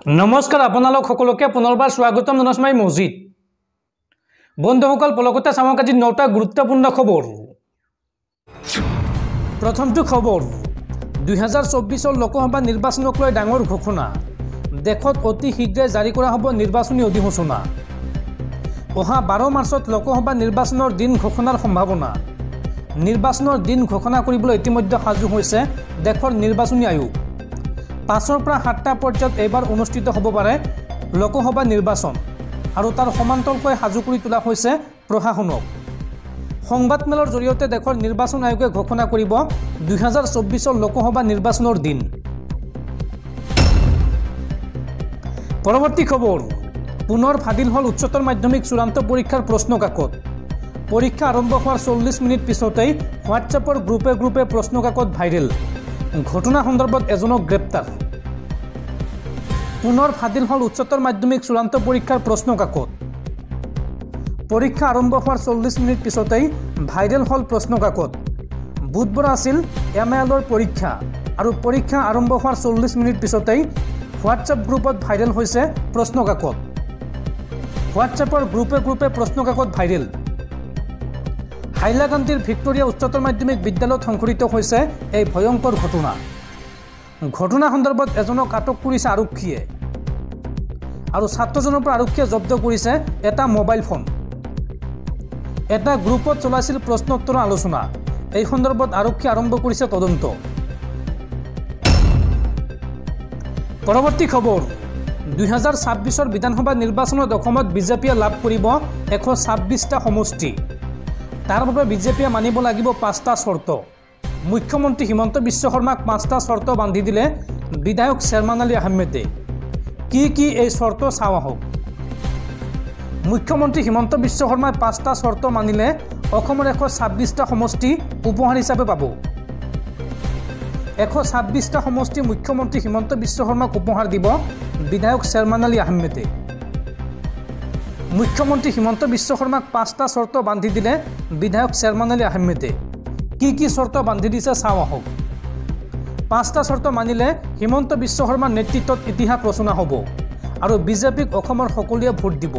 নমস্কাৰ আপোনালোক সকলোকে পুনৰবাৰ স্বাগতম জনাইছো মজিদ বন্ধুসকল পলকতে চামক আজি 9টা গুৰুত্বপূৰ্ণ খবৰ প্ৰথমটো খবৰ 2024 লোকসভা নিৰ্বাচনক লৈ ডাঙৰ ঘোষণা দেখত অতি শীঘ্ৰে জাৰি কৰা হ'ব নিৰ্বাচনী অধিসূচনা অহা 12 মাৰ্চত লোকসভা নিৰ্বাচনৰ দিন ঘোষণাৰ সম্ভাৱনা নিৰ্বাচনৰ দিন ঘোষণা কৰিবলৈ ইতিমধ্যে সাজু হৈছে দেশৰ নিৰ্বাচনী আয়োগ 5ৰ পৰা 7টা পৰ্যায়ত এবাৰ অনুষ্ঠিত হ'ব পাৰে লোকসভা নিৰ্বাচন আৰু তাৰ সমান্তৰালকৈ সাজু কৰি তোলা হৈছে প্ৰশাসনক সংবাদমেলৰ জৰিয়তে দেশৰ নিৰ্বাচন আয়োগে ঘোষণা কৰিব 2024 লোকসভা নিৰ্বাচনৰ দিন পৰৱৰ্তী খবৰ পুনৰ ফাদিল হল উচ্চতৰ মাধ্যমিক চূড়ান্ত পৰীক্ষাৰ প্ৰশ্ন কাকত পৰীক্ষা আৰম্ভ হোৱাৰ 40 মিনিট পিছতেই হোৱাটছএপৰ গ্ৰুপে প্ৰশ্ন কাকত ভাইৰেল ঘটনা সন্দৰ্ভত এজনক গ্ৰেপ্তাৰ পুনৰ ফাদিল হল উচ্চতৰ মাধ্যমিক চূড়ান্ত পৰীক্ষাৰ প্ৰশ্ন কাকত পৰীক্ষা আৰম্ভ হোৱাৰ 40 মিনিট পিছতেই ভাইৰেল হল প্ৰশ্ন কাকত বুধবাৰ আছিল এমএলৰ পৰীক্ষা আৰু পৰীক্ষা আৰম্ভ হোৱাৰ 40 মিনিট পিছতেই হোৱাটছএপ গ্ৰুপত ভাইৰেল হৈছে প্ৰশ্ন কাকত হোৱাটছএপৰ গ্ৰুপে প্ৰশ্ন কাকত ভাইৰেল হাইলাকান্দিৰ ভিক্টোৰিয়া উচ্চতৰ মাধ্যমিক বিদ্যালয়ত সংঘটিত হৈছে এই ভয়ংকৰ ঘটনা সন্দৰ্ভত এজনক আটক কৰিছে আৰক্ষীয়ে আৰু ছাত্ৰজনৰ পৰা আৰক্ষীয়ে জব্দ কৰিছে এটা মোবাইল ফোন এটা গ্ৰুপত চলাইছিল প্ৰশ্নোত্তৰ আলোচনা এই সন্দৰ্ভত আৰক্ষী আৰম্ভ কৰিছে তদন্ত পৰৱৰ্তী খবৰ 2026 বিধানসভা নিৰ্বাচনত অসমত বিজেপিয়ে লাভ কৰিব 126টা সমষ্টি তাৰ বাবে বিজেপিয়ে মানিব লাগিব 5টা শৰ্ত মুখ্যমন্ত্ৰী হিমন্ত বিশ্ব শৰ্মাক 5টা শৰ্ত বান্ধি দিলে বিধায়ক চেয়াৰমান আলী আহমেদে কি এই শৰ্ত চাওঁ আহক মুখ্যমন্ত্ৰী হিমন্ত বিশ্ব শৰ্মাই 5টা শৰ্ত মানিলে অসমৰ 126টা সমষ্টি উপহাৰ হিচাপে পাব 126টা সমষ্টি মুখ্যমন্ত্ৰী হিমন্ত বিশ্ব শৰ্মাক উপহাৰ দিব বিধায়ক চেয়াৰমান আলী আহমেদে মুখ্যমন্ত্ৰী হিমন্ত বিশ্ব শৰ্মাক 5টা শৰ্ত বান্ধি দিলে বিধায়ক চেয়াৰমান আলী আহমেদে কি শৰ্ত বান্ধি দিছে চাওঁ আহক 5টা শৰ্ত মানিলে হিমন্ত বিশ্ব শৰ্মাৰ নেতৃত্বত ইতিহাস ৰচনা হ'ব আৰু বিজেপিক অসমৰ সকলোৱে ভোট দিব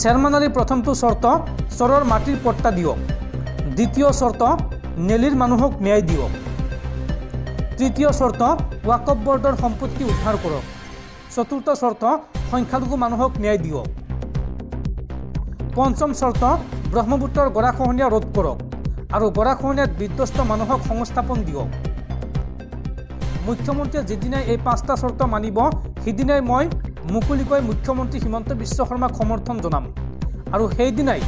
চেয়াৰমান আলীৰ প্ৰথমটো শৰ্ত চৰৰ মাটিৰ পট্টা দিয়ক দ্বিতীয় শৰ্ত নেলিৰ মানুহক ন্যায় দিয়ক তৃতীয় শৰ্ত ৱাকফ বৰ্ডৰ সম্পত্তি উদ্ধাৰ কৰক চতুৰ্থ শৰ্ত সংখ্যালঘু মানুহক ন্যায় দিয়ক পঞ্চম শৰ্ত ব্ৰহ্মপুত্ৰৰ গৰাখহনীয়া ৰোধ কৰক আৰু গৰাখহনীয়াত বিধ্বস্ত মানুহক সংস্থাপন দিয়ক মুখ্যমন্ত্ৰীয়ে যিদিনাই এই 5টা শৰ্ত মানিব সিদিনাই মই মুকলিকৈ মুখ্যমন্ত্ৰী হিমন্ত বিশ্ব শৰ্মাক সমৰ্থন জনাম আৰু সেইদিনাই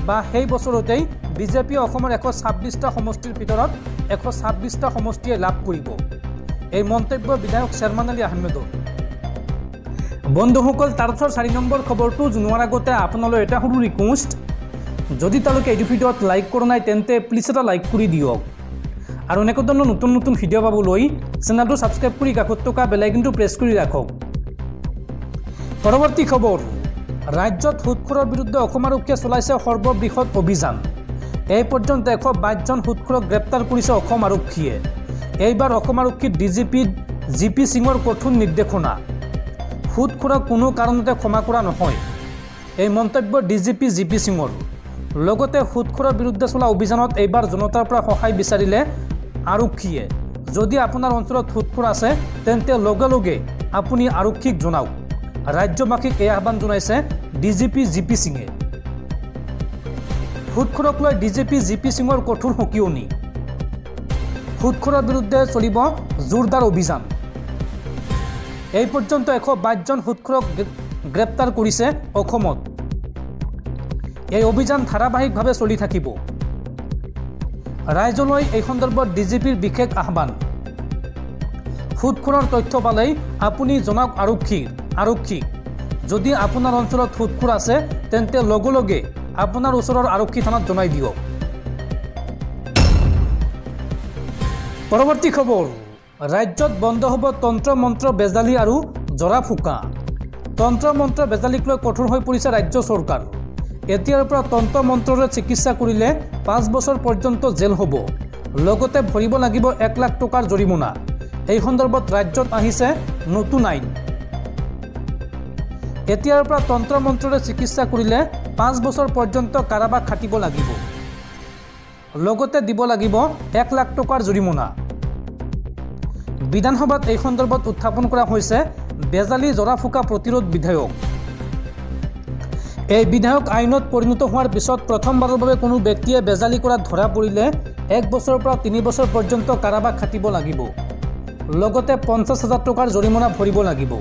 বা সেই বছৰতেই বিজেপিয়ে অসমৰ 126টা সমষ্টিৰ ভিতৰত 126টা সমষ্টিয়ে লাভ কৰিব এই মন্তব্য বিধায়ক চেয়াৰমান আলী আহমেদৰ বন্ধুসকল তাৰপিছত 4 নম্বৰ খবৰটো জনোৱাৰ আগতে আপোনালৈ এটা সৰু ৰিকুৱেষ্ট যদি তালৈকে এই ভিডিঅ'ত লাইক কৰা নাই তেন্তে প্লিজ এটা লাইক কৰি দিয়ক আৰু এনেকুৱা ধৰণৰ নতুন ভিডিঅ' পাবলৈ চেনেলটো ছাবস্ক্ৰাইব কৰি কাষত থকা বেল আইকনটো প্ৰেছ কৰি ৰাখক পৰৱৰ্তী খবৰ ৰাজ্যত সুদখোৰৰ বিৰুদ্ধে অসম আৰক্ষীয়ে চলাইছে সৰ্ববৃহৎ অভিযান এই পৰ্যন্ত 122 জন সুদখোৰক গ্ৰেপ্তাৰ কৰিছে অসম আৰক্ষীয়ে এইবাৰ অসম আৰক্ষীৰ ডিজিপি জিপি সিঙৰ কঠোৰ নিৰ্দেশনা সুদখোৰক কোনো কাৰণতে ক্ষমা কৰা নহয় এই মন্তব্য ডিজিপি জিপি সিঙৰ লগতে সুদখোৰৰ বিৰুদ্ধে চলা অভিযানত এইবাৰ জনতাৰ পৰা সহায় বিচাৰিলে আৰক্ষীয়ে যদি আপোনাৰ অঞ্চলত সুদখোৰ আছে তেন্তে লগে আপুনি আৰক্ষীক জনাওক ৰাজ্যবাসীক এই আহ্বান জনাইছে ডিজিপি জিপি সিঙে সুদখোৰক লৈ ডিজিপি জিপি সিঙৰ কঠোৰ সকিয়নি সুদখোৰৰ বিৰুদ্ধে চলিব জোৰদাৰ অভিযান এই পৰ্যন্ত 122 জন সুদখোৰক গ্ৰেপ্তাৰ কৰিছে অসমত এই অভিযান ধাৰাবাহিকভাৱে চলি থাকিব ৰাইজলৈ এই সন্দৰ্ভত ডিজিপিৰ বিশেষ আহ্বান সুদখোৰৰ তথ্য পালেই আপুনি জনাওক আৰক্ষীক যদি আপোনাৰ অঞ্চলত সুদখোৰ আছে তেন্তে লগে আপোনাৰ ওচৰৰ আৰক্ষী থানাত জনাই দিয়ক পৰৱৰ্তী খবৰ ৰাজ্যত বন্ধ হ'ব তন্ত্ৰ মন্ত্ৰ বেজালি আৰু জৰা ফুকা তন্ত্ৰ মন্ত্ৰ বেজালিক লৈ কঠোৰ হৈ পৰিছে ৰাজ্য চৰকাৰ এতিয়াৰ পৰা তন্ত্ৰ মন্ত্ৰৰে চিকিৎসা কৰিলে 5 বছৰ পৰ্যন্ত জেল হ'ব লগতে ভৰিব লাগিব 1 লাখ টকাৰ জৰিমনা এই সন্দৰ্ভত ৰাজ্যত আহিছে নতুন আইন। এতিয়াৰ পৰা তন্ত্ৰ মন্ত্ৰৰে চিকিৎসা কৰিলে 5 বছৰ পৰ্যন্ত কাৰাবাস খাটিব লাগিব। লগতে দিব লাগিব 1 লাখ টকাৰ জৰিমনা। বিধানসভাত এই সন্দৰ্ভত উত্থাপন কৰা হৈছে বেজালি জৰা ফুকা প্ৰতিৰোধ বিধেয়ক। এই বিধেয়ক আইনত পৰিণত হোৱাৰ পিছত প্ৰথমবাৰৰ বাবে কোনো ব্যক্তিয়ে বেজালি কৰাত ধৰা পৰিলে 1 বছৰৰ পৰা 3 বছৰ পৰ্যন্ত কাৰাবাস খাটিব লাগিব। লগতে 50,000 টকাৰ জৰিমনা ভৰিব লাগিব।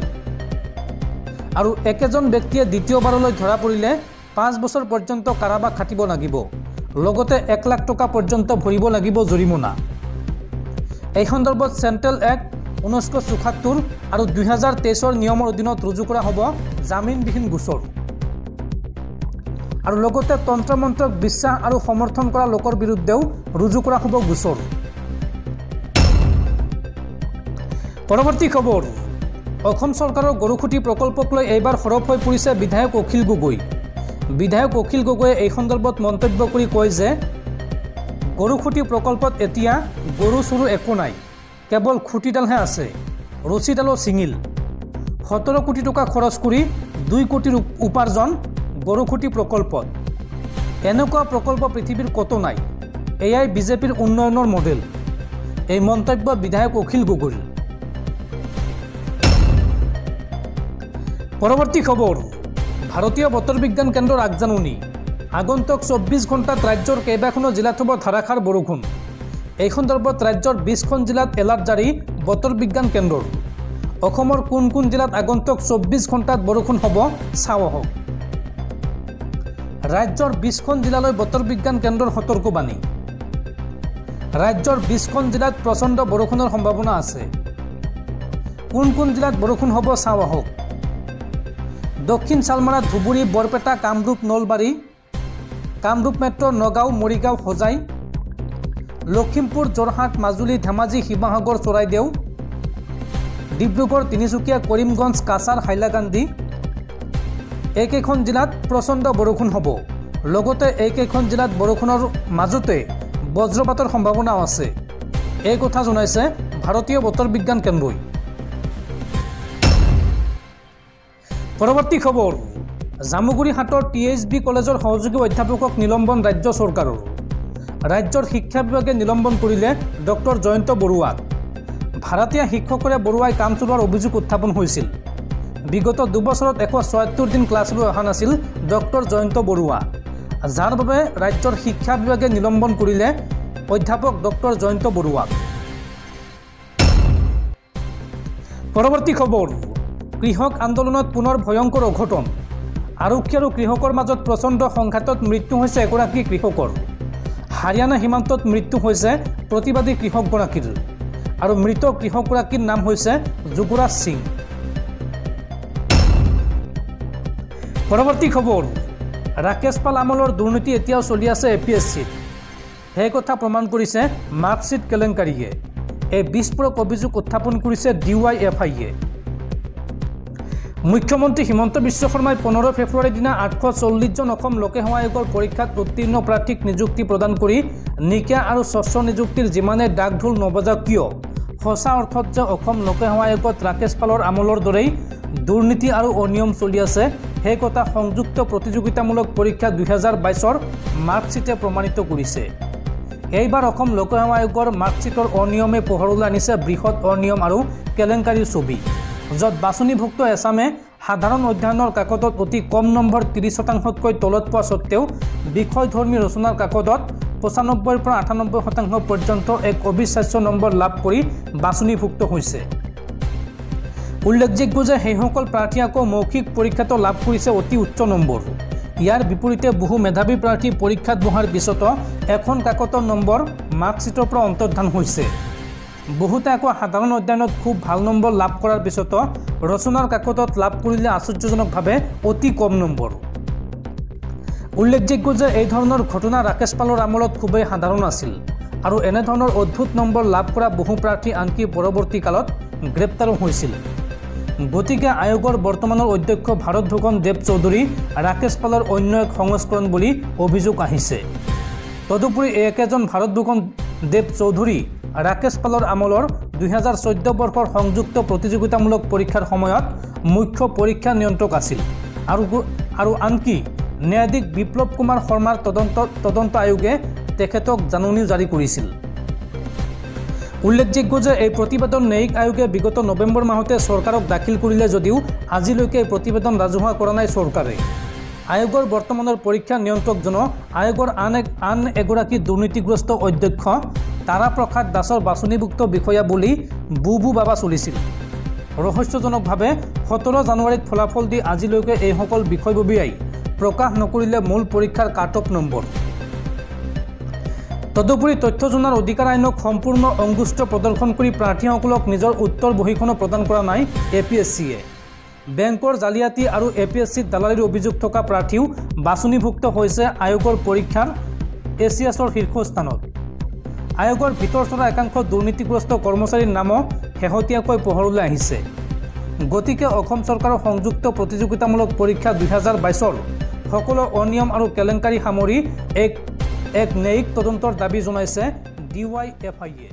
আৰু একেজন ব্যক্তিয়ে দ্বিতীয়বাৰলৈ ধৰা পৰিলে 5 বছৰ পৰ্যন্ত কাৰাবাস খাটিব লাগিব। লগতে 1 লাখ টকা পৰ্যন্ত ভৰিব লাগিব জৰিমনা। এই সন্দৰ্ভত চেণ্ট্ৰেল এক্ট 1974 আৰু 2023 নিয়মৰ অধীনত ৰুজু কৰা হ'ব জামিনবিহীন গোচৰ। আৰু লগতে তন্ত্ৰ মন্ত্ৰক বিশ্বাস আৰু সমৰ্থন কৰা লোকৰ বিৰুদ্ধেও ৰুজু কৰা হ'ব গোচৰ। পৰৱৰ্তী খবৰ, অসম চৰকাৰৰ গৰুখুটি প্ৰকল্পক লৈ এইবাৰ সৰব হৈ পৰিছে বিধায়ক অখিল গগৈ। বিধায়ক অখিল গগৈয়ে এই সন্দৰ্ভত মন্তব্য কৰি কয় যে গৰুখুটি প্ৰকল্পত এতিয়া গৰু চৰু একো নাই, কেৱল খুঁটিডালহে আছে, ৰছীডালো ছিঙিল। 17 কোটি টকা খৰচ কৰি 2 কোটিৰ উপাৰ্জন গৰুখুটি প্ৰকল্পত। এনেকুৱা প্ৰকল্প পৃথিৱীৰ কতো নাই। এয়াই বিজেপিৰ উন্নয়নৰ মডেল। এই মন্তব্য বিধায়ক অখিল গগৈৰ। পৰৱৰ্তী খবৰ, ভাৰতীয় বতৰ বিজ্ঞান কেন্দ্ৰৰ আগজাননী। আগন্তুক 24 ঘণ্টাত ৰাজ্যৰ কেইবাখনো জিলাত হ'ব ধাৰাসাৰ বৰষুণ। এই সন্দৰ্ভত ৰাজ্যৰ 20খন জিলাত এলাৰ্ট জাৰি বতৰ বিজ্ঞান কেন্দ্ৰৰ। অসমৰ কোন কোন জিলাত আগন্তুক 24 ঘণ্টাত বৰষুণ হ'ব চাওঁ আহক। ৰাজ্যৰ 20খন জিলালৈ বতৰ বিজ্ঞান কেন্দ্ৰৰ সতৰ্কবাণী। ৰাজ্যৰ 20খন জিলাত প্ৰচণ্ড বৰষুণৰ সম্ভাৱনা আছে। কোন কোন জিলাত বৰষুণ হ'ব চাওঁ আহক। দক্ষিণ চালমাৰা, ধুবুৰী, বৰপেটা, কামৰূপ, নলবাৰী, কামৰূপ মেট্ৰ, নগাঁও, মৰিগাঁও, হোজাই, লখিমপুৰ, যোৰহাট, মাজুলী, ধেমাজি, শিৱসাগৰ, চৰাইদেউ, ডিব্ৰুগড়, তিনিচুকীয়া, কৰিমগঞ্জ, কাছাৰ, হাইলাকান্দি। এইকেইখন জিলাত প্ৰচণ্ড বৰষুণ হ'ব। লগতে এইকেইখন জিলাত বৰষুণৰ মাজতে বজ্ৰপাতৰ সম্ভাৱনাও আছে। এই কথা জনাইছে ভাৰতীয় বতৰ বিজ্ঞান কেন্দ্ৰই। পৰৱৰ্তী খবৰ, জামুগুৰিহাটৰ THB কলেজৰ সহযোগী অধ্যাপকক নিলম্বন ৰাজ্য চৰকাৰৰ। ৰাজ্যৰ শিক্ষা বিভাগে নিলম্বন কৰিলে ডক্টৰ জয়ন্ত বৰুৱাক। ভাড়াতীয়া শিক্ষকৰে বৰুৱাই কাম চলোৱাৰ অভিযোগ উত্থাপন হৈছিল। বিগত 2 বছৰত 176 দিন ক্লাছলৈ অহা নাছিল ডক্টৰ জয়ন্ত বৰুৱা, যাৰ বাবে ৰাজ্যৰ শিক্ষা বিভাগে নিলম্বন কৰিলে অধ্যাপক ডক্টৰ জয়ন্ত বৰুৱাক। পৰৱৰ্তী খবৰ, কৃষক আন্দোলনত পুনৰ ভয়ংকৰ অঘটন। আৰক্ষী আৰু কৃষকৰ মাজত প্ৰচণ্ড সংঘাতত মৃত্যু হৈছে এগৰাকী কৃষকৰ। হাৰিয়ানা সীমান্তত মৃত্যু হৈছে প্ৰতিবাদী কৃষকগৰাকীৰ। আৰু মৃত কৃষকগৰাকীৰ নাম হৈছে যুৱৰাজ সিং। পৰৱৰ্তী খবৰ, ৰাকেশ পাল আমলৰ দুৰ্নীতি এতিয়াও চলি আছে APSCত। সেই কথা প্ৰমাণ কৰিছে মাৰ্কশ্বিট কেলেংকাৰীয়ে। এই বিস্ফোৰক অভিযোগ উত্থাপন কৰিছে DYFI-য়ে। মুখ্যমন্ত্ৰী হিমন্ত বিশ্ব শৰ্মাই 15 ফেব্ৰুৱাৰীৰ দিনা 840 জন অসম লোকসেৱা আয়োগৰ পৰীক্ষাত উত্তীৰ্ণ প্ৰাৰ্থীক নিযুক্তি প্ৰদান কৰি নিকা আৰু স্বচ্ছ নিযুক্তিৰ যিমানে ডাক ঢোল নবজাওক কিয়, সঁচা অৰ্থত যে অসম লোকসেৱা আয়োগত ৰাকেশ পালৰ আমলৰ দৰেই দুৰ্নীতি আৰু অনিয়ম চলি আছে, সেই কথা সংযুক্ত প্ৰতিযোগিতামূলক পৰীক্ষা 2022ৰ মাৰ্কশ্বিটে প্ৰমাণিত কৰিছে। এইবাৰ অসম লোকসেৱা আয়োগৰ মাৰ্কশ্বিটৰ অনিয়মে পোহৰলৈ আনিছে বৃহৎ অনিয়ম আৰু কেলেংকাৰীৰ ছবি, য'ত বাছনিভুক্ত এছামে সাধাৰণ অধ্যয়নৰ কাকতত অতি কম নম্বৰ 30% তলত পোৱা স্বত্তেও বিষয়ধৰ্মী ৰচনাৰ কাকতত 95ৰ পৰা 98% পৰ্যন্ত এক অবিশ্বাস্য নম্বৰ লাভ কৰি বাছনিভুক্ত হৈছে। উল্লেখযোগ্য যে সেইসকল প্ৰাৰ্থী আকৌ মৌখিক পৰীক্ষাতো লাভ কৰিছে অতি উচ্চ নম্বৰ। ইয়াৰ বিপৰীতে বহু মেধাৱী প্ৰাৰ্থী পৰীক্ষাত বহাৰ পিছতো এখন কাকতৰ নম্বৰ মাৰ্কশ্বিটৰ পৰা অন্তৰ্ধান হৈছে। বহুতে আকৌ সাধাৰণ অধ্যয়নত খুব ভাল নম্বৰ লাভ কৰাৰ পিছতো ৰচনাৰ কাকতত লাভ কৰিলে আশ্চৰ্যজনকভাৱে অতি কম নম্বৰ। উল্লেখযোগ্য যে এই ধৰণৰ ঘটনা ৰাকেশ পালৰ আমলত খুবেই সাধাৰণ আছিল আৰু এনেধৰণৰ অদ্ভুত নম্বৰ লাভ কৰা বহু প্ৰাৰ্থী আনকি পৰৱৰ্তী কালত গ্ৰেপ্তাৰো হৈছিল। গতিকে আয়োগৰ বৰ্তমানৰ অধ্যক্ষ ভাৰত ভূষণ দেৱ চৌধুৰী ৰাকেশ পালৰ অন্য এক সংস্কৰণ বুলি অভিযোগ আহিছে। তদুপৰি একেজন ভাৰত ভূষণ দেৱ চৌধুৰী ৰাকেশ পালৰ আমলৰ 2014 বৰ্ষৰ সংযুক্ত প্ৰতিযোগিতামূলক পৰীক্ষাৰ সময়ত মুখ্য পৰীক্ষা নিয়ন্ত্ৰক আছিল আৰু আনকি ন্যায়াধীশ বিপ্লৱ কুমাৰ শৰ্মাৰ তদন্ত আয়োগে তেখেতক জাননী জাৰি কৰিছিল। উল্লেখযোগ্য যে এই প্ৰতিবেদন ন্যায়িক আয়োগে বিগত নৱেম্বৰ মাহতে চৰকাৰক দাখিল কৰিলে যদিও আজিলৈকে এই প্ৰতিবেদন ৰাজহুৱা কৰা নাই চৰকাৰে। আয়োগৰ বৰ্তমানৰ পৰীক্ষা নিয়ন্ত্ৰকজন আয়োগৰ আন এগৰাকী দুৰ্নীতিগ্ৰস্ত অধ্যক্ষ তাৰাপ্ৰসাদ দাসৰ বাছনিভুক্ত বিষয়া বুলি বুবু বাবা চলিছিল। ৰহস্যজনকভাৱে 17 জানুৱাৰীত ফলাফল দি আজিলৈকে এইসকল বিষয়ববীয়াই প্ৰকাশ নকৰিলে মূল পৰীক্ষাৰ কাট অফ নম্বৰ। তদুপৰি তথ্য জনাৰ অধিকাৰ আইনক সম্পূৰ্ণ অংগুষ্ঠ প্ৰদৰ্শন কৰি প্ৰাৰ্থীসকলক নিজৰ উত্তৰ বহীখনো প্ৰদান কৰা নাই APSCয়ে। বেংকৰ জালিয়াতি আৰু APSCত দালালিৰ অভিযোগ থকা প্ৰাৰ্থীও বাছনিভুক্ত হৈছে আয়োগৰ পৰীক্ষাৰ এছিয়াছৰ শীৰ্ষস্থানত। আয়োগৰ ভিতৰ চৰা একাংশ দুৰ্নীতিগ্ৰস্ত কৰ্মচাৰীৰ নামো শেহতীয়াকৈ পোহৰলৈ আহিছে। গতিকে অসম চৰকাৰৰ সংযুক্ত প্ৰতিযোগিতামূলক পৰীক্ষা 2022ৰ সকলো অনিয়ম আৰু কেলেংকাৰী সামৰি এক ন্যায়িক তদন্তৰ দাবী জনাইছে DYFI-এ।